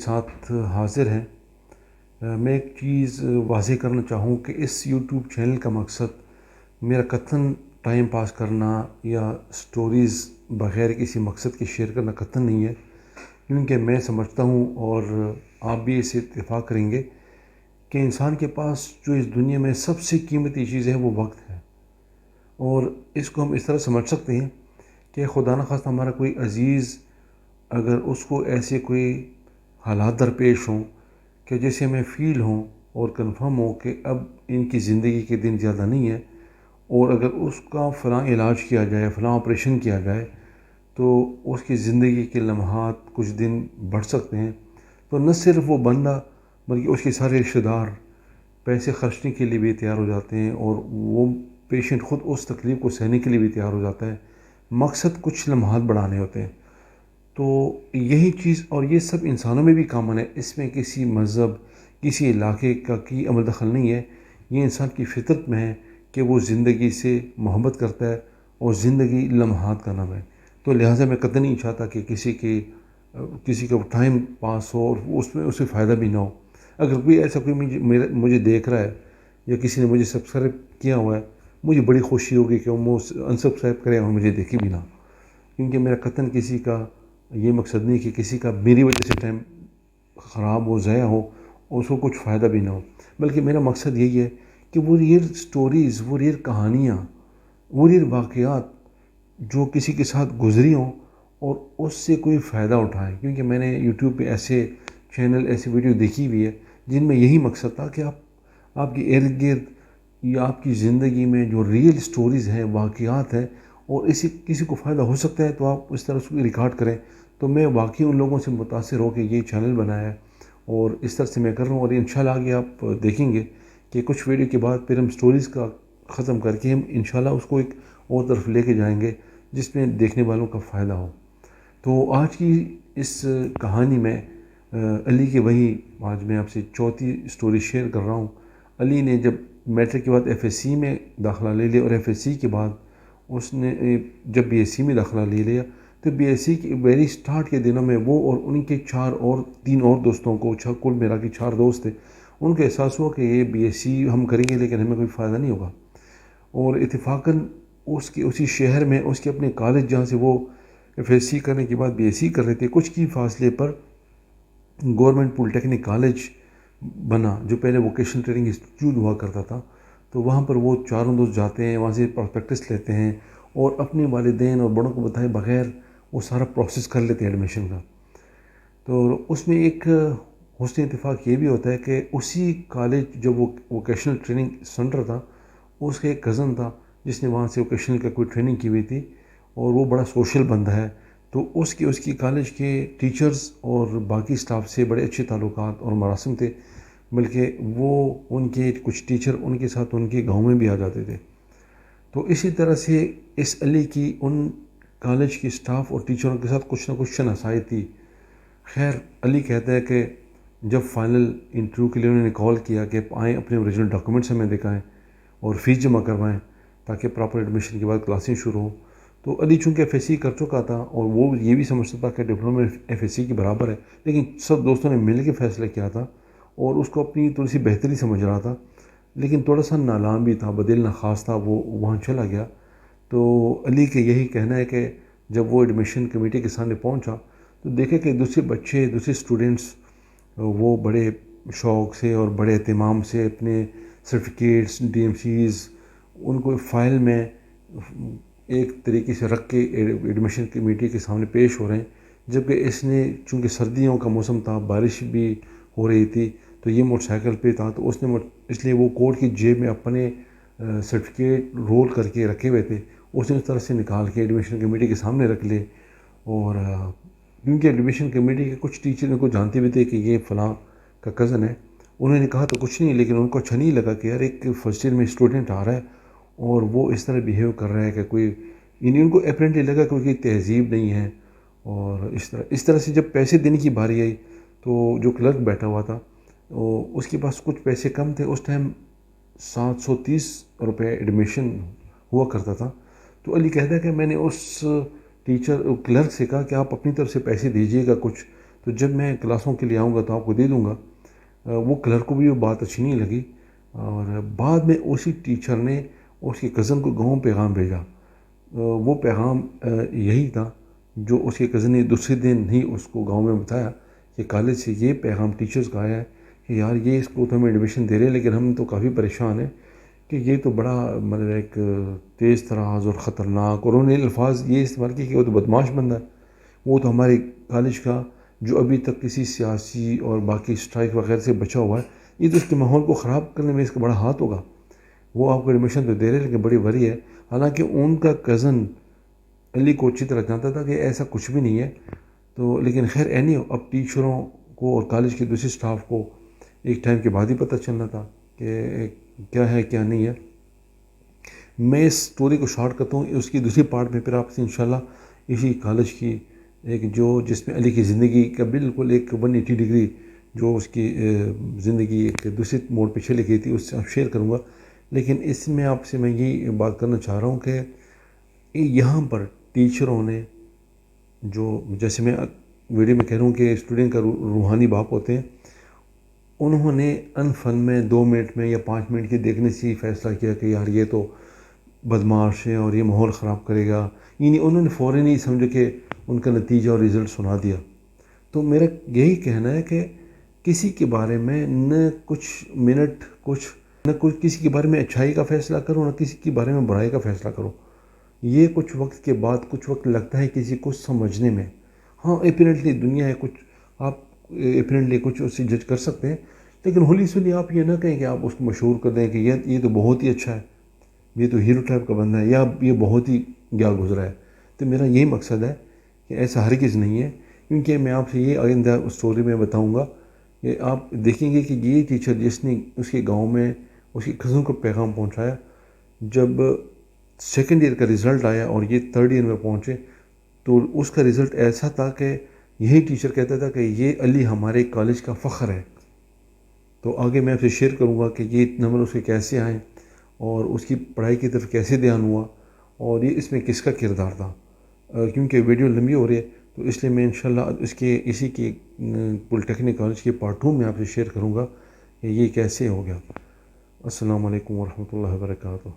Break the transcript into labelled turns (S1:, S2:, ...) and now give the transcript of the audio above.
S1: ساتھ حاضر ہیں۔ میں ایک چیز واضح کرنا چاہوں کہ اس یوٹیوب چینل کا مقصد میرا قطعاً ٹائم پاس کرنا یا سٹوریز بغیر کسی مقصد کے شیئر کرنا قطعاً نہیں ہے، کیونکہ میں سمجھتا ہوں اور آپ بھی اس سے اتفاق کریں گے کہ انسان کے پاس جو اس دنیا میں سب سے قیمتی چیز ہے وہ وقت ہے، اور اس کو ہم اس طرح سمجھ سکتے ہیں کہ خدا نخواستہ ہمارا کوئی عزیز اگر اس کو ایسے کوئی حالات درپیش ہوں کہ جیسے ہمیں فیل ہوں اور کنفرم ہو کہ اب ان کی زندگی کے دن زیادہ نہیں ہے، اور اگر اس کا فلاں علاج کیا جائے، فلاں آپریشن کیا جائے تو اس کی زندگی کے لمحات کچھ دن بڑھ سکتے ہیں، تو نہ صرف وہ بندہ بلکہ اس کے سارے رشتہ دار پیسے خرچنے کے لیے بھی تیار ہو جاتے ہیں، اور وہ پیشنٹ خود اس تکلیف کو سہنے کے لیے بھی تیار ہو جاتا ہے۔ مقصد کچھ لمحات بڑھانے ہوتے ہیں۔ تو یہی چیز، اور یہ سب انسانوں میں بھی کامن ہے، اس میں کسی مذہب، کسی علاقے کا کی عمل دخل نہیں ہے، یہ انسان کی فطرت میں ہے کہ وہ زندگی سے محبت کرتا ہے، اور زندگی لمحات کا نام ہے۔ تو لہٰذا میں قطعاً نہیں چاہتا کہ کسی کا ٹائم پاس ہو اور اس میں اسے فائدہ بھی نہ ہو۔ اگر کوئی ایسا کوئی مجھے دیکھ رہا ہے یا کسی نے مجھے سبسکرائب کیا ہوا ہے، مجھے بڑی خوشی ہوگی کہ وہ انسبسکرائب کرے اور مجھے دیکھے بھی نہ، کیونکہ میرا قطعاً کسی کا یہ مقصد نہیں کہ کسی کا میری وجہ سے ٹائم خراب ہو، ضائع ہو اور اس کو کچھ فائدہ بھی نہ ہو، بلکہ میرا مقصد یہی ہے کہ وہ ریئل سٹوریز، وہ ریئل کہانیاں، وہ ریئل واقعات جو کسی کے ساتھ گزری ہوں اور اس سے کوئی فائدہ اٹھائیں، کیونکہ میں نے یوٹیوب پہ ایسے چینل، ایسی ویڈیو دیکھی ہوئی ہے جن میں یہی مقصد تھا کہ آپ کے ارد گرد یا آپ کی زندگی میں جو ریئل سٹوریز ہیں، واقعات ہیں، اور کسی کو فائدہ ہو سکتا ہے تو آپ اس طرح اس کو ریکارڈ کریں۔ تو میں واقعی ان لوگوں سے متاثر ہو کے یہ چینل بنایا ہے، اور اس طرح سے میں کر رہا ہوں، اور انشاءاللہ آگے آپ دیکھیں گے کہ کچھ ویڈیو کے بعد پھر ہم سٹوریز کا ختم کر کے ہم انشاءاللہ اس کو ایک اور طرف لے کے جائیں گے جس میں دیکھنے والوں کا فائدہ ہو۔ تو آج کی اس کہانی میں علی کے وہی، آج میں آپ سے چوتھی سٹوری شیئر کر رہا ہوں۔ علی نے جب میٹرک کے بعد ایف ایس سی میں داخلہ لے لیا، اور ایف ایس سی کے بعد اس نے جب بی ایس سی میں داخلہ لے لیا، تو بی ایس سی کے ویری سٹارٹ کے دنوں میں وہ اور ان کے تین اور دوستوں کو، کل میرا کے 4 دوست تھے، ان کو احساس ہوا کہ یہ بی ایس سی ہم کریں گے لیکن ہمیں کوئی فائدہ نہیں ہوگا، اور اتفاقاً اسی شہر میں اس کے اپنے کالج جہاں سے وہ ایف ایس سی کرنے کے بعد بی ایس سی کر رہے تھے، کچھ کی فاصلے پر گورنمنٹ پولی ٹیکنک کالج بنا، جو پہلے ووکیشنل ٹریننگ انسٹیٹیوٹ ہوا کرتا تھا۔ تو وہاں پر وہ چاروں دوست جاتے ہیں، وہاں سے پریکٹس لیتے ہیں، اور اپنے والدین اور بڑوں کو بتائے بغیر وہ سارا پروسیس کر لیتے ہیں ایڈمیشن کا۔ تو اس میں ایک حسن اتفاق یہ بھی ہوتا ہے کہ اسی کالج جو وہ ووکیشنل ٹریننگ سینٹر تھا، اس کا ایک کزن تھا جس نے وہاں سے ووکیشنل کا کوئی ٹریننگ کی ہوئی تھی، اور وہ بڑا سوشل بندہ ہے، تو اس کی کالج کے ٹیچرز اور باقی سٹاف سے بڑے اچھے تعلقات اور مراسم تھے، بلکہ وہ ان کے کچھ ٹیچر ان کے ساتھ ان کے گاؤں میں بھی آ جاتے تھے۔ تو اسی طرح سے اس علی کی ان کالج کی سٹاف اور ٹیچروں کے ساتھ کچھ نہ کچھ شناسائی تھی۔ خیر، علی کہتا ہے کہ جب فائنل انٹرویو کے لیے انہوں نے کال کیا کہ آئیں اپنے اوریجنل ڈاکومنٹس ہمیں دکھائیں اور فیس جمع کروائیں تاکہ پراپر ایڈمیشن کے بعد کلاسیں شروع ہوں، تو علی چونکہ ایف ایس سی کر چکا تھا اور وہ یہ بھی سمجھتا تھا کہ ڈپلومہ ایف ایس سی کے برابر ہے، لیکن سب دوستوں نے مل کے فیصلہ کیا تھا اور اس کو اپنی تھوڑی سی بہتری سمجھ رہا تھا، لیکن تھوڑا سا نالام بھی تھا، بدل نخواس تھا، وہ وہاں چلا گیا۔ تو علی کے یہی کہنا ہے کہ جب وہ ایڈمیشن کمیٹی کے سامنے پہنچا تو دیکھے کہ دوسرے اسٹوڈنٹس وہ بڑے شوق سے اور بڑے اہتمام سے اپنے سرٹیفکیٹس، ڈی ایم سیز ان کو فائل میں ایک طریقے سے رکھ کے ایڈمیشن کمیٹی کے سامنے پیش ہو رہے ہیں، جبکہ اس نے چونکہ سردیوں کا موسم تھا، بارش بھی ہو رہی تھی، تو یہ موٹر سائیکل پہ تھا، تو اس لیے وہ کوٹ کی جیب میں اپنے سرٹیفکیٹ رول کر کے رکھے ہوئے تھے، اس نے اس طرح سے نکال کے ایڈمیشن کمیٹی کے سامنے رکھ لے، اور کیونکہ ایڈمیشن کمیٹی کے کچھ ٹیچر ان کو جانتے بھی تھے کہ یہ فلاں کا کزن ہے، انہوں نے کہا تو کچھ نہیں، لیکن ان کو اچھا نہیں لگا کہ یار ایک فرسٹ ایئر میں اسٹوڈنٹ آ رہا ہے اور وہ اس طرح بیہیو کر رہا ہے کہ کوئی، یعنی ان کو اپیرنٹلی لگا کہ کوئی تہذیب نہیں ہے، اور اس طرح سے جب پیسے دینے کی باری آئی تو جو کلرک بیٹھا ہوا تھا اس کے پاس کچھ پیسے کم تھے، اس ٹائم 730 روپے ایڈمیشن ہوا کرتا تھا، تو علی کہتا ہے کہ میں نے اس کلرک سے کہا کہ آپ اپنی طرف سے پیسے دیجیے گا کچھ، تو جب میں کلاسوں کے لیے آؤں گا تو آپ کو دے دوں گا۔ وہ کلرک کو بھی وہ بات اچھی نہیں لگی، اور بعد میں اسی ٹیچر نے اس کے کزن کو گاؤں پیغام بھیجا۔ وہ پیغام یہی تھا جو اس کے کزن نے دوسرے دن ہی اس کو گاؤں میں بتایا کہ کالج سے یہ پیغام ٹیچرز کا آیا ہے کہ یار یہ اس کو تو ہمیں ایڈمیشن دے رہے ہیں، لیکن ہم تو کافی پریشان ہیں کہ یہ تو بڑا مطلب ایک تیز تراز اور خطرناک، اور انہوں نے الفاظ یہ استعمال کیے کہ وہ تو بدماش بندہ ہے، وہ تو ہمارے کالج کا جو ابھی تک کسی سیاسی اور باقی اسٹرائک وغیرہ سے بچا ہوا ہے، یہ تو اس کے ماحول کو خراب کرنے میں اس کا بڑا ہاتھ ہوگا، وہ آپ کو ایڈمیشن تو دے رہے ہیں لیکن بڑی وری ہے۔ حالانکہ ان کا کزن علی کو اچھی طرح جانتا تھا کہ ایسا کچھ بھی نہیں ہے، تو لیکن خیر اینی اب ٹیچروں کو اور کالج کے دوسرے اسٹاف کو ایک ٹائم کے بعد ہی پتہ چلنا تھا کہ کیا ہے کیا نہیں ہے۔ میں اس سٹوری کو شارٹ کرتا ہوں، اس کی دوسری پارٹ میں پھر آپ سے انشاءاللہ اسی کالج کی ایک جس میں علی کی زندگی کا بالکل ایک 180 ڈگری جو اس کی زندگی ایک دوسرے موڑ پہ چلی گئی تھی اس سے آپ شیئر کروں گا۔ لیکن اس میں آپ سے میں یہ بات کرنا چاہ رہا ہوں کہ یہاں پر ٹیچروں نے جو، جیسے میں ویڈیو میں کہہ رہا ہوں کہ اسٹوڈنٹ کا روحانی باپ ہوتے ہیں، انہوں نے ان فن میں 2 منٹ میں یا 5 منٹ کے دیکھنے سے ہی فیصلہ کیا کہ یار یہ تو بدماش ہے اور یہ ماحول خراب کرے گا، یعنی انہوں نے فوراً ہی سمجھو کہ ان کا نتیجہ اور رزلٹ سنا دیا۔ تو میرا یہی کہنا ہے کہ کسی کے بارے میں نہ کچھ کسی کے بارے میں اچھائی کا فیصلہ کرو، نہ کسی کے بارے میں برائی کا فیصلہ کرو۔ یہ کچھ وقت کے بعد کچھ وقت لگتا ہے کسی کو سمجھنے میں۔ ہاں اپیرنٹلی دنیا ہے، کچھ آپ اپیرنٹلی کچھ اس سے جج کر سکتے ہیں، لیکن ہولی سولی آپ یہ نہ کہیں کہ آپ اس کو مشہور کر دیں کہ یہ تو بہت ہی اچھا ہے، یہ تو ہیرو ٹائپ کا بندہ ہے، یا یہ بہت ہی گیا گزرا ہے۔ تو میرا یہی مقصد ہے کہ ایسا ہرگز نہیں ہے، کیونکہ میں آپ سے یہ آئندہ اسٹوری میں بتاؤں گا کہ آپ دیکھیں گے کہ یہ ٹیچر جس نے اس کے گاؤں میں اس کے کزن کو پیغام پہنچایا، جب سیکنڈ ایئر کا رزلٹ آیا اور یہ تھرڈ ایئر میں پہنچے تو اس کا رزلٹ ایسا تھا کہ یہی ٹیچر کہتا تھا کہ یہ علی ہمارے کالج کا فخر ہے۔ تو آگے میں آپ سے شیئر کروں گا کہ یہ نمبر اس کے کیسے آئیں اور اس کی پڑھائی کی طرف کیسے دھیان ہوا اور یہ اس میں کس کا کردار تھا۔ کیونکہ ویڈیو لمبی ہو رہی ہے تو اس لیے میں انشاءاللہ اسی کی پولی ٹیکنک کالج کے پارٹ 2 میں آپ سے شیئر کروں گا کہ یہ کیسے ہو گیا۔ السلام علیکم ورحمۃ اللہ وبرکاتہ۔